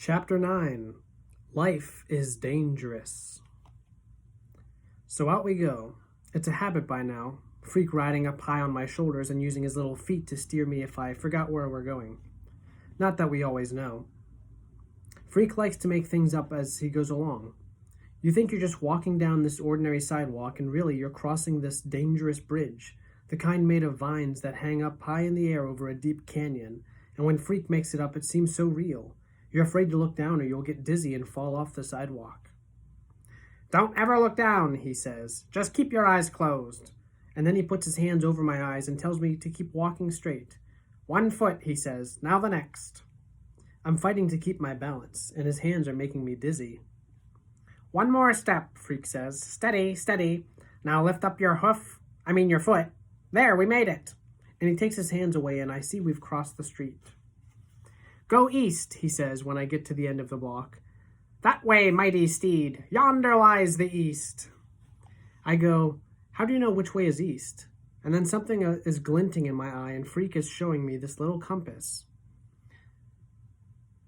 Chapter 9. Life is dangerous. So out we go. It's a habit by now. Freak riding up high on my shoulders and using his little feet to steer me if I forgot where we're going. Not that we always know. Freak likes to make things up as he goes along. You think you're just walking down this ordinary sidewalk, and really you're crossing this dangerous bridge, the kind made of vines that hang up high in the air over a deep canyon, and when Freak makes it up, it seems so real. You're afraid to look down or you'll get dizzy and fall off the sidewalk. "Don't ever look down," he says. "Just keep your eyes closed." And then he puts his hands over my eyes and tells me to keep walking straight. "One foot," he says. "Now the next." I'm fighting to keep my balance, and his hands are making me dizzy. "One more step," Freak says. "Steady, steady. Now lift up your your foot. There, we made it." And he takes his hands away, and I see we've crossed the street. "Go east," he says when I get to the end of the block. "That way, mighty steed. Yonder lies the east." I go, "How do you know which way is east?" And then something is glinting in my eye, and Freak is showing me this little compass.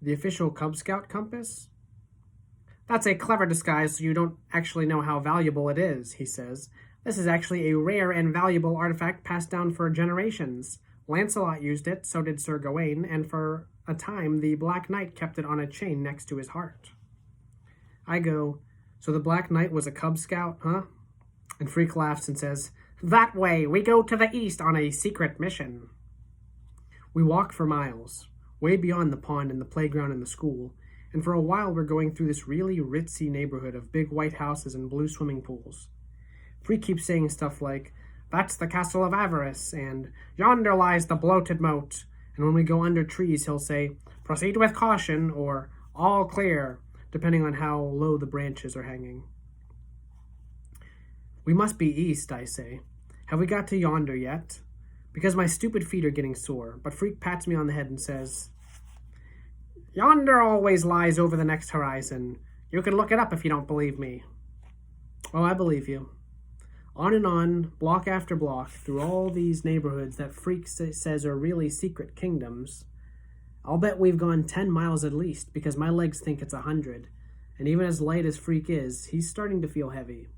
The official Cub Scout compass? "That's a clever disguise so you don't actually know how valuable it is," he says. "This is actually a rare and valuable artifact passed down for generations. Lancelot used it, so did Sir Gawain, and for a time the Black Knight kept it on a chain next to his heart." I go, "So the Black Knight was a Cub Scout, huh?" And Freak laughs and says, "That way, we go to the east on a secret mission." We walk for miles, way beyond the pond and the playground and the school, and for a while we're going through this really ritzy neighborhood of big white houses and blue swimming pools. Freak keeps saying stuff like, "That's the Castle of Avarice," and "Yonder lies the bloated moat." And when we go under trees, he'll say, "Proceed with caution," or "All clear," depending on how low the branches are hanging. "We must be east," I say. "Have we got to Yonder yet?" Because my stupid feet are getting sore, but Freak pats me on the head and says, "Yonder always lies over the next horizon. You can look it up if you don't believe me." Oh, I believe you. On and on, block after block, through all these neighborhoods that Freak says are really secret kingdoms. I'll bet we've gone 10 miles at least, because my legs think it's 100, and even as light as Freak is, he's starting to feel heavy.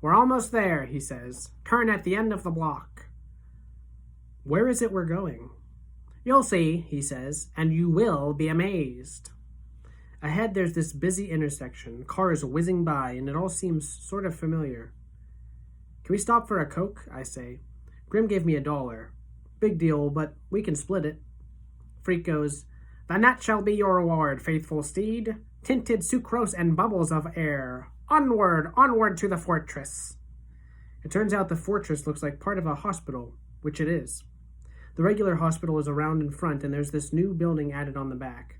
"We're almost there," he says. "Turn at the end of the block." "Where is it we're going?" "You'll see," he says, "and you will be amazed." Ahead there's this busy intersection, cars whizzing by, and it all seems sort of familiar. "Can we stop for a Coke?" I say. "Grim gave me $1. Big deal, but we can split it." Freak goes, "The net shall be your reward, faithful steed. Tinted sucrose and bubbles of air. Onward, onward to the fortress." It turns out the fortress looks like part of a hospital, which it is. The regular hospital is around in front, and there's this new building added on the back.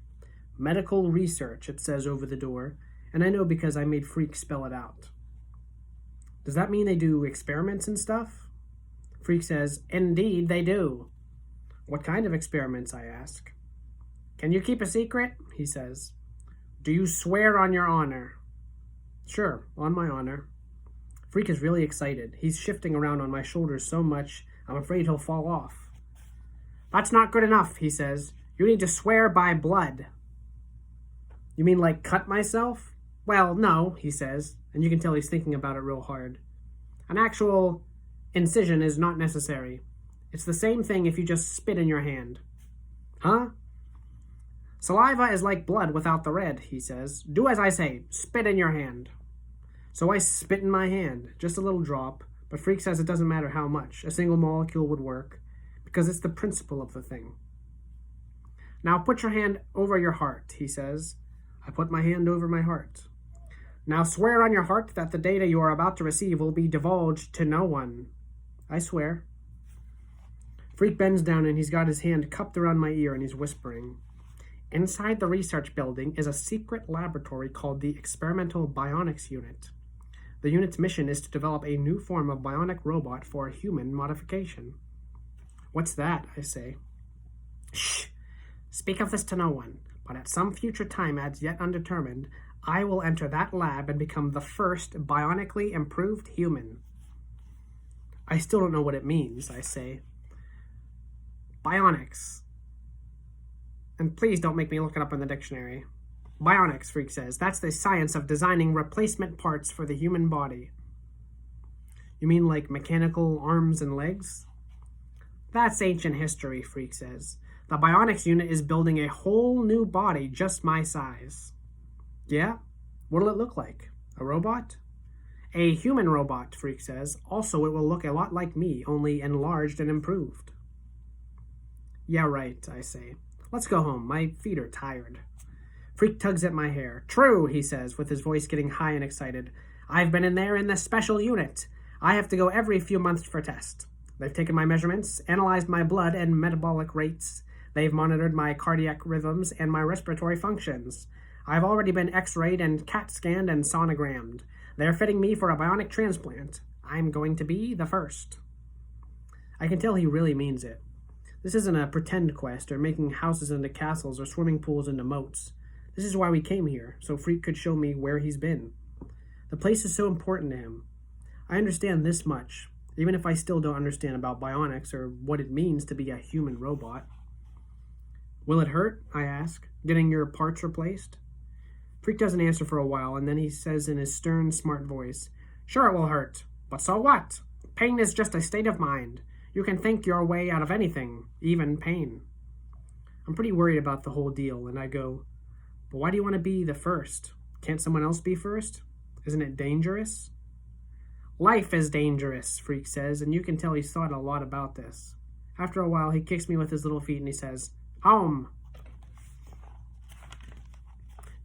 Medical research, it says over the door, and I know because I made Freak spell it out. "Does that mean they do experiments and stuff?" Freak says, "Indeed they do." "What kind of experiments?" I ask. "Can you keep a secret?" he says. "Do you swear on your honor?" "Sure, on my honor." Freak is really excited. He's shifting around on my shoulders so much, I'm afraid he'll fall off. "That's not good enough," he says. "You need to swear by blood." "You mean like cut myself?" "Well, no," he says, and you can tell he's thinking about it real hard. "An actual incision is not necessary. It's the same thing if you just spit in your hand." "Huh?" "Saliva is like blood without the red," he says. "Do as I say. Spit in your hand." So I spit in my hand, just a little drop, but Freak says it doesn't matter how much. A single molecule would work, because it's the principle of the thing. "Now put your hand over your heart," he says. I put my hand over my heart. "Now swear on your heart that the data you are about to receive will be divulged to no one." I swear. Freak bends down and he's got his hand cupped around my ear and he's whispering. "Inside the research building is a secret laboratory called the Experimental Bionics Unit. The unit's mission is to develop a new form of bionic robot for human modification." "What's that?" I say. "Shh! Speak of this to no one, but at some future time as yet undetermined, I will enter that lab and become the first bionically improved human." "I still don't know what it means," I say. "Bionics. And please don't make me look it up in the dictionary. Bionics, Freak says. That's the science of designing replacement parts for the human body. You mean like mechanical arms and legs? That's ancient history, Freak says. The Bionics unit is building a whole new body just my size. Yeah? What'll it look like? A robot? A human robot, Freak says. Also, it will look a lot like me, only enlarged and improved. Yeah, right, I say. Let's go home. My feet are tired. Freak tugs at my hair. True, he says, with his voice getting high and excited. I've been in there in the special unit. I have to go every few months for tests. They've taken my measurements, analyzed my blood and metabolic rates. They've monitored my cardiac rhythms and my respiratory functions. I've already been x-rayed and CAT scanned and sonogrammed. They're fitting me for a bionic transplant. I'm going to be the first. I can tell he really means it. This isn't a pretend quest or making houses into castles or swimming pools into moats. This is why we came here, so Freak could show me where he's been. The place is so important to him. I understand this much, even if I still don't understand about bionics or what it means to be a human robot. Will it hurt? I ask, getting your parts replaced? Freak doesn't answer for a while, and then he says in his stern, smart voice, Sure it will hurt, but so what? Pain is just a state of mind. You can think your way out of anything, even pain. I'm pretty worried about the whole deal, and I go, But why do you want to be the first? Can't someone else be first? Isn't it dangerous? Life is dangerous, Freak says, and you can tell he's thought a lot about this. After a while, he kicks me with his little feet and he says, Home!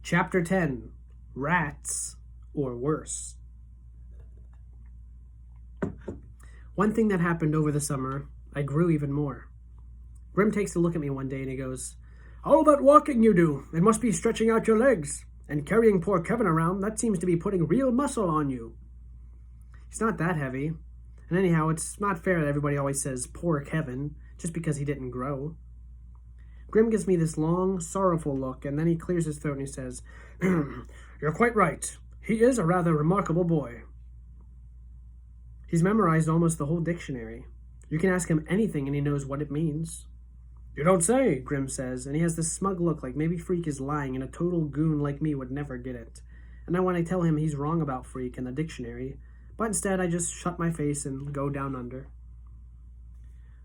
Chapter 10, Rats, or Worse. One thing that happened over the summer, I grew even more. Grim takes a look at me one day and he goes, All that walking you do, it must be stretching out your legs. And carrying poor Kevin around, that seems to be putting real muscle on you. He's not that heavy. And anyhow, it's not fair that everybody always says, poor Kevin, just because he didn't grow. Grim gives me this long, sorrowful look, and then he clears his throat and he says, You're quite right. He is a rather remarkable boy. He's memorized almost the whole dictionary. You can ask him anything and he knows what it means. You don't say, Grim says, and he has this smug look like maybe Freak is lying and a total goon like me would never get it. And I want to tell him he's wrong about Freak and the dictionary, but instead I just shut my face and go down under.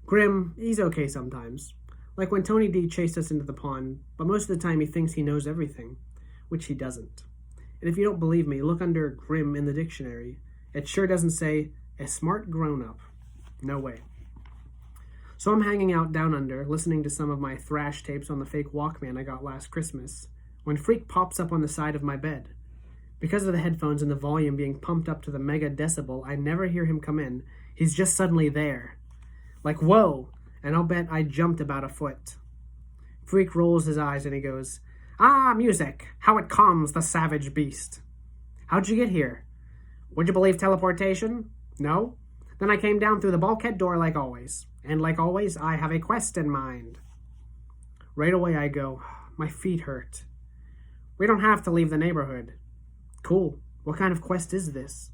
Grim, he's okay sometimes. Like when Tony D chased us into the pond, but most of the time he thinks he knows everything, which he doesn't. And if you don't believe me, look under Grim in the dictionary. It sure doesn't say, a smart grown-up. No way. So I'm hanging out down under, listening to some of my thrash tapes on the fake Walkman I got last Christmas, when Freak pops up on the side of my bed. Because of the headphones and the volume being pumped up to the mega decibel, I never hear him come in. He's just suddenly there. Like, whoa! And I'll bet I jumped about a foot. Freak rolls his eyes and he goes, Ah, music! How it calms the savage beast. How'd you get here? Would you believe teleportation? No? Then I came down through the bulkhead door like always. And like always, I have a quest in mind. Right away I go, my feet hurt. We don't have to leave the neighborhood. Cool. What kind of quest is this?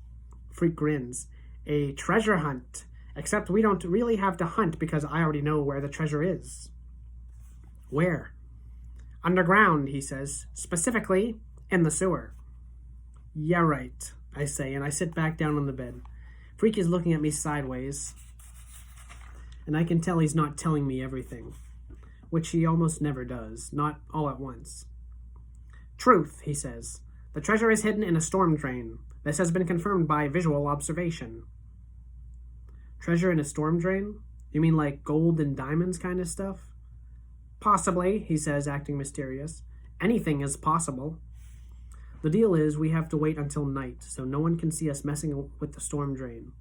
Freak grins. A treasure hunt. Except we don't really have to hunt because I already know where the treasure is. Where? Underground, he says. Specifically, in the sewer. Yeah, right, I say, and I sit back down on the bed. Freak is looking at me sideways, and I can tell he's not telling me everything, which he almost never does, not all at once. Truth, he says. The treasure is hidden in a storm drain. This has been confirmed by visual observation. Treasure in a storm drain? You mean like gold and diamonds kind of stuff? Possibly, he says, acting mysterious. Anything is possible. The deal is we have to wait until night, so no one can see us messing with the storm drain.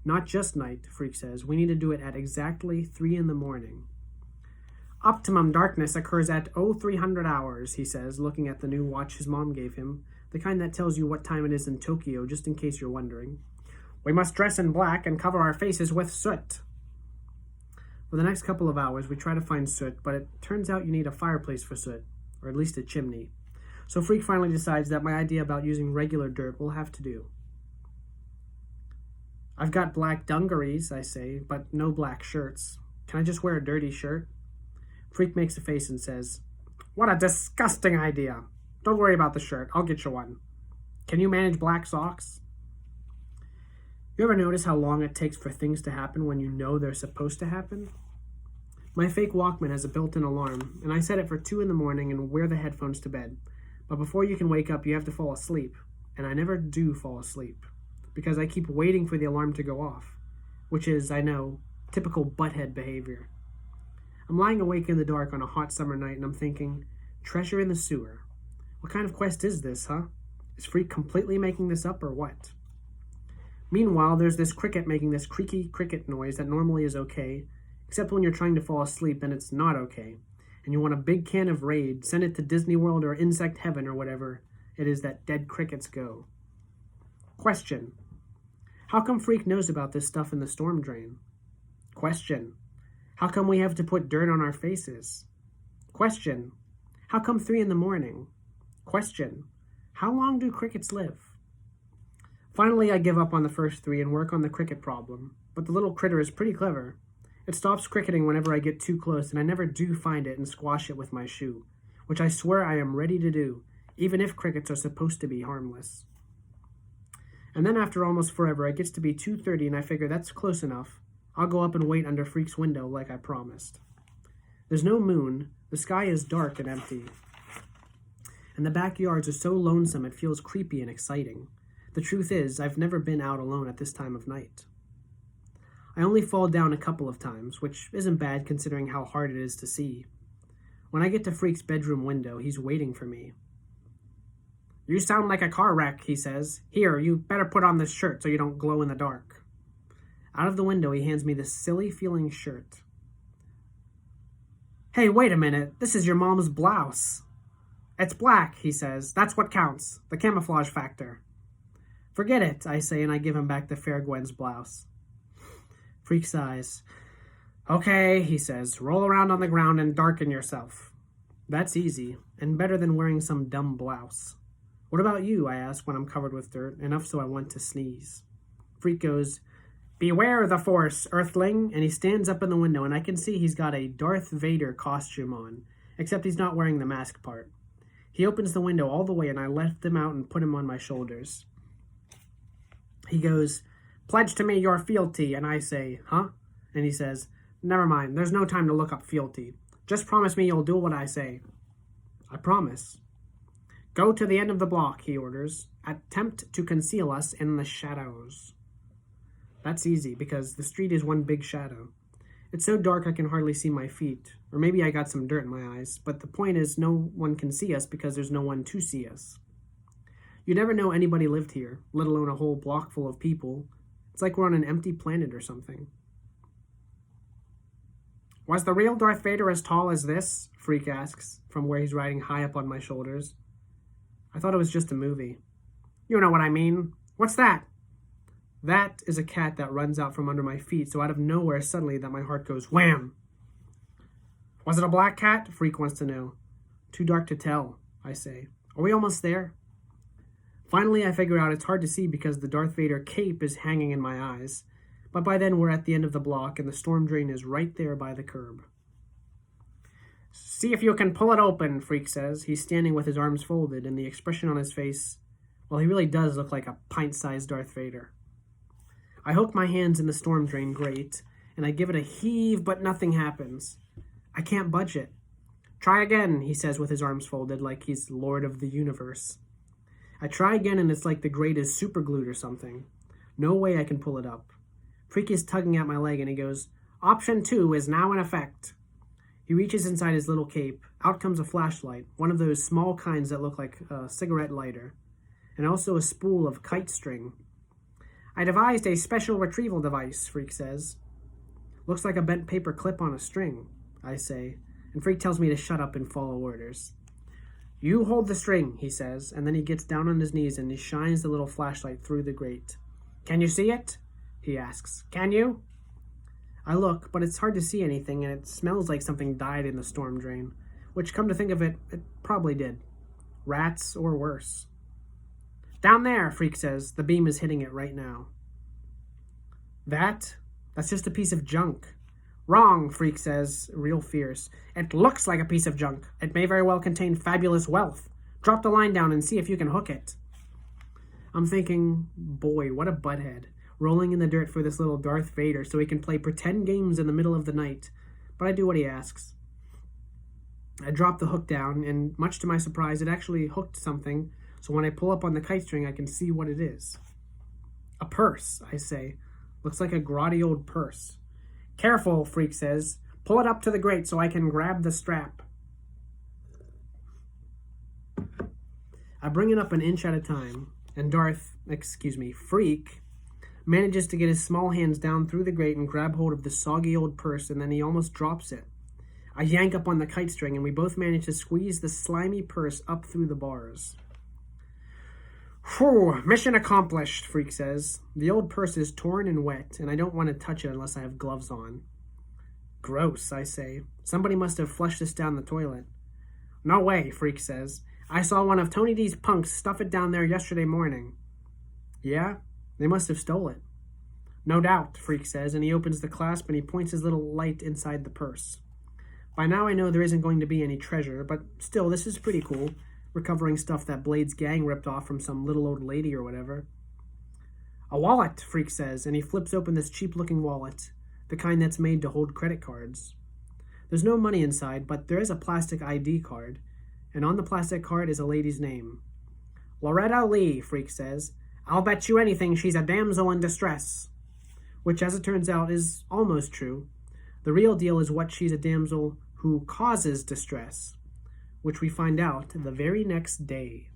Not just night, Freak says. We need to do it at exactly 3 in the morning. Optimum darkness occurs at 0300 hours, he says, looking at the new watch his mom gave him, the kind that tells you what time it is in Tokyo, just in case you're wondering. We must dress in black and cover our faces with soot. For the next couple of hours, we try to find soot, but it turns out you need a fireplace for soot, or at least a chimney. So Freak finally decides that my idea about using regular dirt will have to do. I've got black dungarees, I say, but no black shirts. Can I just wear a dirty shirt? Freak makes a face and says, What a disgusting idea. Don't worry about the shirt. I'll get you one. Can you manage black socks? You ever notice how long it takes for things to happen when you know they're supposed to happen? My fake Walkman has a built-in alarm, and I set it for 2 in the morning and wear the headphones to bed. But before you can wake up, you have to fall asleep. And I never do fall asleep, because I keep waiting for the alarm to go off, which is, I know, typical butthead behavior. I'm lying awake in the dark on a hot summer night, and I'm thinking, treasure in the sewer. What kind of quest is this, huh? Is Freak completely making this up, or what? Meanwhile, there's this cricket making this creaky cricket noise that normally is okay, except when you're trying to fall asleep, then it's not okay. And you want a big can of Raid, send it to Disney World or Insect Heaven or whatever it is that dead crickets go. Question. How come Freak knows about this stuff in the storm drain? Question. How come we have to put dirt on our faces? Question. How come 3 in the morning? Question. How long do crickets live? Finally, I give up on the first 3 and work on the cricket problem, but the little critter is pretty clever. It stops cricketing whenever I get too close, and I never do find it and squash it with my shoe, which I swear I am ready to do, even if crickets are supposed to be harmless. And then after almost forever, it gets to be 2:30, and I figure that's close enough. I'll go up and wait under Freak's window like I promised. There's no moon, the sky is dark and empty, and the backyards are so lonesome it feels creepy and exciting. The truth is, I've never been out alone at this time of night. I only fall down a couple of times, which isn't bad considering how hard it is to see. When I get to Freak's bedroom window, he's waiting for me. You sound like a car wreck, he says. Here, you better put on this shirt so you don't glow in the dark. Out of the window, he hands me this silly-feeling shirt. Hey, wait a minute. This is your mom's blouse. It's black, he says. That's what counts. The camouflage factor. Forget it, I say, and I give him back the Fair Gwen's blouse. Freak sighs. Okay, he says. Roll around on the ground and darken yourself. That's easy, and better than wearing some dumb blouse. What about you, I ask when I'm covered with dirt, enough so I want to sneeze. Freak goes, Beware the Force, Earthling, and he stands up in the window, and I can see he's got a Darth Vader costume on, except he's not wearing the mask part. He opens the window all the way, and I lift him out and put him on my shoulders. He goes, Pledge to me your fealty, and I say, Huh? And he says, Never mind, there's no time to look up fealty. Just promise me you'll do what I say. I promise. Go to the end of the block, he orders. Attempt to conceal us in the shadows. That's easy, because the street is one big shadow. It's so dark I can hardly see my feet, or maybe I got some dirt in my eyes, but the point is no one can see us because there's no one to see us. You never know anybody lived here, let alone a whole block full of people. It's like we're on an empty planet or something. Was the real Darth Vader as tall as this? Freak asks, from where he's riding high up on my shoulders. I thought it was just a movie. You know what I mean. What's that? That is a cat that runs out from under my feet, so out of nowhere, suddenly, that my heart goes wham. Was it a black cat? Freak wants to know. Too dark to tell, I say. Are we almost there? Finally, I figure out it's hard to see because the Darth Vader cape is hanging in my eyes. But by then, we're at the end of the block, and the storm drain is right there by the curb. See if you can pull it open, Freak says. He's standing with his arms folded, and the expression on his face, well, he really does look like a pint-sized Darth Vader. I hook my hands in the storm drain grate, and I give it a heave, but nothing happens. I can't budge it. Try again, he says with his arms folded, like he's Lord of the Universe. I try again, and it's like the grate is superglued or something. No way I can pull it up. Freak is tugging at my leg, and he goes, Option 2 is now in effect. He reaches inside his little cape. Out comes a flashlight, one of those small kinds that look like a cigarette lighter, and also a spool of kite string. I devised a special retrieval device, Freak says. Looks like a bent paper clip on a string, I say, and Freak tells me to shut up and follow orders. You hold the string, he says, and then he gets down on his knees and he shines the little flashlight through the grate. Can you see it? He asks. Can you? I look, but it's hard to see anything, and it smells like something died in the storm drain, which, come to think of it, it probably did. Rats or worse. Down there, Freak says. The beam is hitting it right now. That's just a piece of junk. Wrong, Freak says, real fierce. It looks like a piece of junk. It may very well contain fabulous wealth. Drop the line down and see if you can hook it. I'm thinking, boy, what a butthead. Rolling in the dirt for this little Darth Vader so he can play pretend games in the middle of the night. But I do what he asks. I drop the hook down, and much to my surprise, it actually hooked something, so when I pull up on the kite string, I can see what it is. A purse, I say. Looks like a grotty old purse. Careful, Freak says. Pull it up to the grate so I can grab the strap. I bring it up an inch at a time, and Freak, manages to get his small hands down through the grate and grab hold of the soggy old purse, and then he almost drops it. I yank up on the kite string, and we both manage to squeeze the slimy purse up through the bars. Phew, mission accomplished, Freak says. The old purse is torn and wet, and I don't want to touch it unless I have gloves on. Gross, I say. Somebody must have flushed this down the toilet. No way, Freak says. I saw one of Tony D's punks stuff it down there yesterday morning. Yeah? They must have stole it. No doubt, Freak says, and he opens the clasp and he points his little light inside the purse. By now I know there isn't going to be any treasure, but still, this is pretty cool. Recovering stuff that Blade's gang ripped off from some little old lady or whatever. A wallet, Freak says, and he flips open this cheap-looking wallet, the kind that's made to hold credit cards. There's no money inside, but there is a plastic ID card, and on the plastic card is a lady's name. Loretta Lee, Freak says. I'll bet you anything she's a damsel in distress. Which, as it turns out, is almost true. The real deal is what she's a damsel who causes distress, which we find out the very next day.